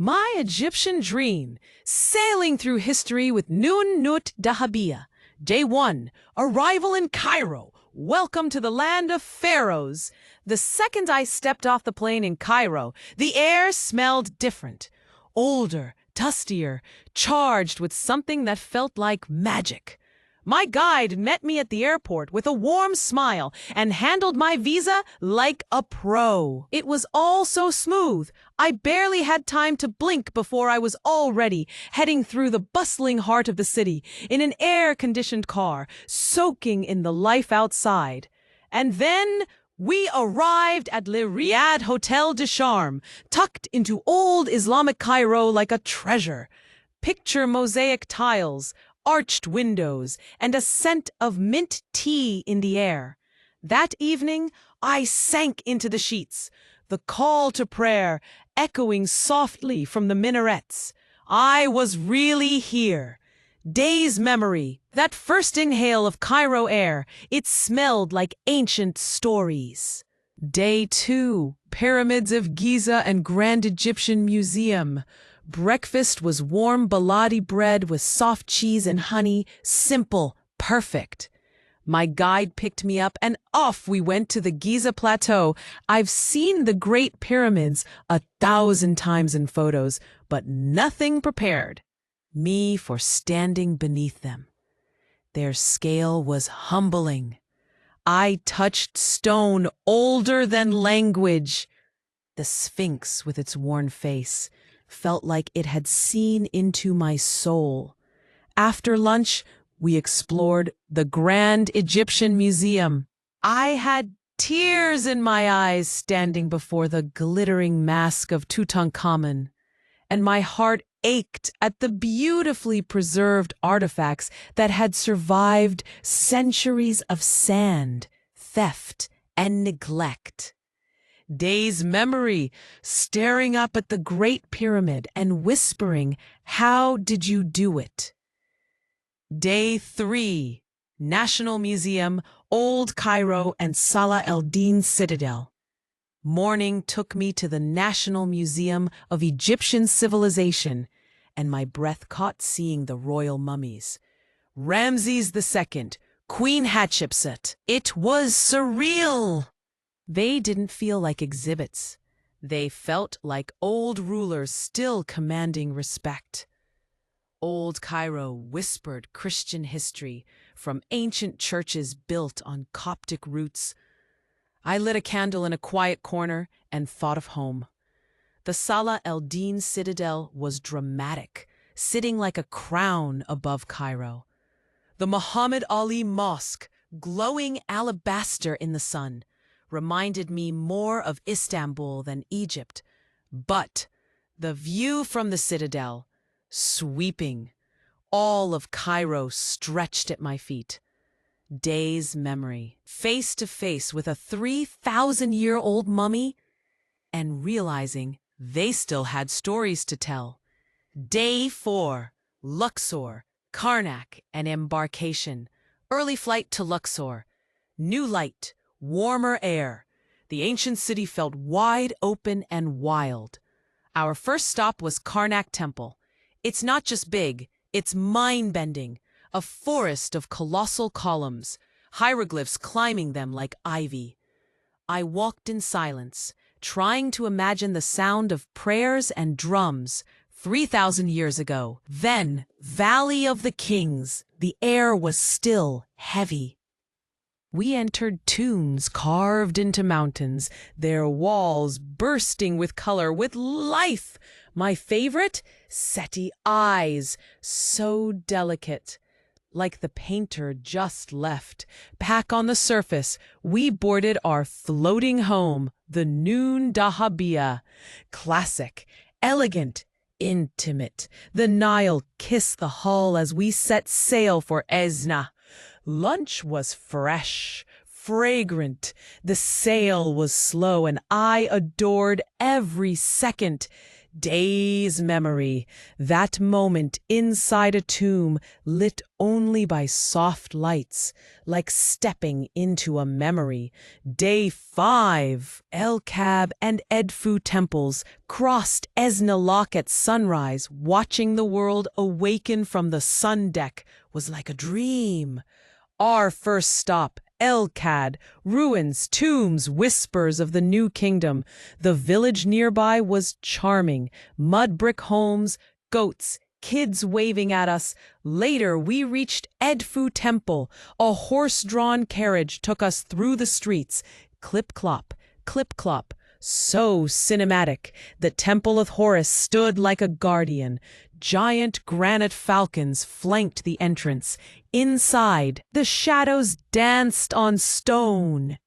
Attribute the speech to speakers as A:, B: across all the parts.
A: My Egyptian dream, sailing through history with Nun Nut Dahabiyah. Day 1, arrival in Cairo. Welcome to the land of pharaohs. The second I stepped off the plane in Cairo, the air smelled different. Older, dustier, charged with something that felt like magic. My guide met me at the airport with a warm smile and handled my visa like a pro. It was all so smooth. I barely had time to blink before I was already heading through the bustling heart of the city in an air-conditioned car, soaking in the life outside. And then we arrived at Le Riyadh Hotel de Charme, tucked into old Islamic Cairo like a treasure. Picture mosaic tiles, arched windows, and a scent of mint tea in the air. That evening, I sank into the sheets, the call to prayer echoing softly from the minarets. I was really here. Day's memory, that first inhale of Cairo air, it smelled like ancient stories. Day 2, Pyramids of Giza and Grand Egyptian Museum. Breakfast was warm baladi bread with soft cheese and honey, simple, perfect. My guide picked me up and off we went to the Giza Plateau. I've seen the Great Pyramids 1,000 times in photos, but nothing prepared me for standing beneath them. Their scale was humbling. I touched stone older than language. The Sphinx with its worn face felt like it had seen into my soul. After lunch, we explored the Grand Egyptian Museum. I had tears in my eyes standing before the glittering mask of Tutankhamun, and my heart ached at the beautifully preserved artifacts that had survived centuries of sand, theft, and neglect. Day's memory, staring up at the Great Pyramid and whispering, "How did you do it?" Day 3, National Museum, Old Cairo, and Salah el-Din Citadel. Morning took me to the National Museum of Egyptian Civilization, and my breath caught seeing the royal mummies. Ramses II, Queen Hatshepsut. It was surreal. They didn't feel like exhibits. They felt like old rulers still commanding respect. Old Cairo whispered Christian history from ancient churches built on Coptic roots. I lit a candle in a quiet corner and thought of home. The Salah el-Din Citadel was dramatic, sitting like a crown above Cairo. The Muhammad Ali Mosque, glowing alabaster in the sun, reminded me more of Istanbul than Egypt. But the view from the citadel, sweeping, all of Cairo stretched at my feet. Day's memory, face to face with a 3,000-year-old mummy, and realizing they still had stories to tell. Day 4, Luxor, Karnak, and embarkation. Early flight to Luxor. New light, warmer air. The ancient city felt wide open and wild. Our first stop was Karnak Temple. It's not just big, it's mind-bending. A forest of colossal columns, hieroglyphs climbing them like ivy. I walked in silence, trying to imagine the sound of prayers and drums 3,000 years ago. Then, Valley of the Kings. The air was still heavy. We entered tombs carved into mountains, their walls bursting with color, with life. My favorite? Seti eyes, so delicate. Like the painter just left. Back on the surface, we boarded our floating home, the Nun Dahabiyah. Classic, elegant, intimate. The Nile kissed the hull as we set sail for Esna. Lunch was fresh, fragrant. The sail was slow, and I adored every second. Days memory, that moment inside a tomb lit only by soft lights, like stepping into a memory. Day 5, El Kab and Edfu temples crossed Esna Lock at sunrise. Watching the world awaken from the sun deck was like a dream. Our first stop, Elkad, ruins, tombs, whispers of the new kingdom. The village nearby was charming. Mud brick homes, goats, kids waving at us. Later, we reached Edfu Temple. A horse-drawn carriage took us through the streets. Clip-clop, clip-clop. So cinematic. The Temple of Horus stood like a guardian. Giant granite falcons flanked the entrance. Inside, the shadows danced on stone.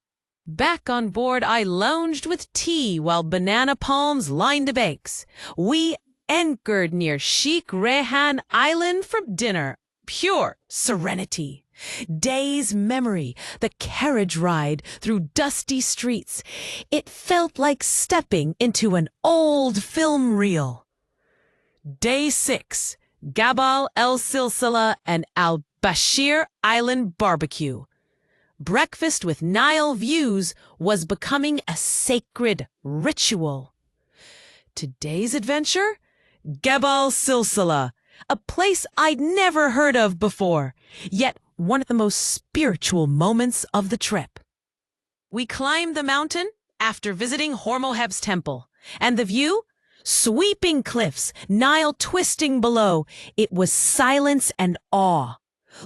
A: Back on board, I lounged with tea while banana palms lined the banks. We anchored near Sheikh Rehan Island for dinner. Pure serenity. Days memory, the carriage ride through dusty streets. It felt like stepping into an old film reel. Day 6, Gabal El Silsila and Al Bashir Island barbecue. Breakfast with Nile views was becoming a sacred ritual. Today's adventure? Gabal Silsila, a place I'd never heard of before, yet one of the most spiritual moments of the trip. We climbed the mountain after visiting Hormoheb's temple, and the view? Sweeping cliffs, Nile twisting below. It was silence and awe.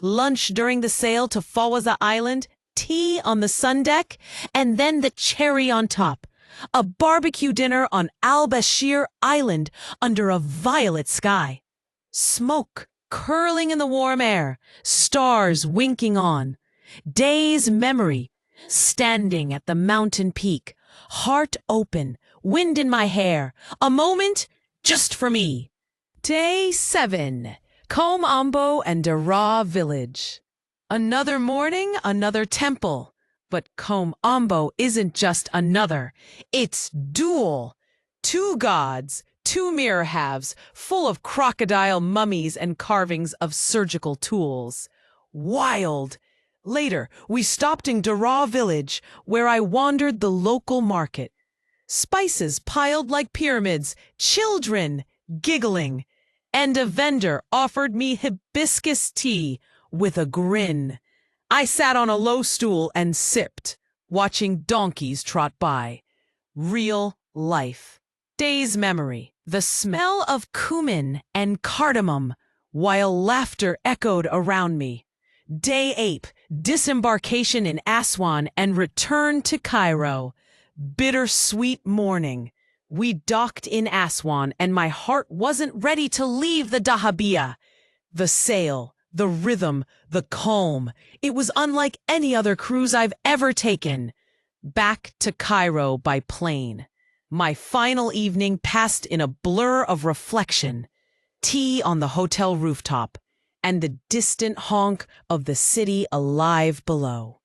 A: Lunch during the sail to Fawaza Island, tea on the sun deck, and then the cherry on top. A barbecue dinner on Al Bashir Island under a violet sky. Smoke curling in the warm air, stars winking on. Days memory, standing at the mountain peak, heart open, wind in my hair, a moment just for me. Day 7, Kom Ombo and Dara village. Another morning, another temple. But Kom Ombo isn't just another, it's dual. 2 gods, 2 mirror halves, full of crocodile mummies and carvings of surgical tools. Wild. Later, we stopped in Dara village, where I wandered the local market. Spices piled like pyramids, children giggling, and a vendor offered me hibiscus tea with a grin. I sat on a low stool and sipped, watching donkeys trot by. Real life. Day's memory. The smell of cumin and cardamom, while laughter echoed around me. Day 8. Disembarkation in Aswan and return to Cairo. Bittersweet morning. We docked in Aswan and my heart wasn't ready to leave the Dahabiya. The sail, the rhythm, the calm. It was unlike any other cruise I've ever taken. Back to Cairo by plane. My final evening passed in a blur of reflection. Tea on the hotel rooftop and the distant honk of the city alive below.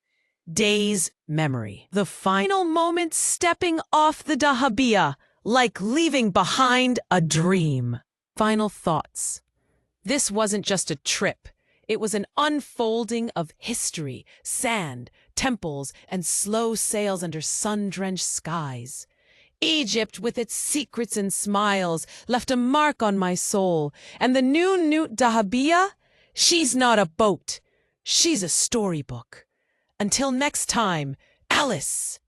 A: Days memory. The final moment stepping off the Dahabiya, like leaving behind a dream. Final thoughts. This wasn't just a trip. It was an unfolding of history, sand, temples, and slow sails under sun-drenched skies. Egypt, with its secrets and smiles, left a mark on my soul. And the new Nut Dahabiya? She's not a boat. She's a storybook. Until next time, Alice.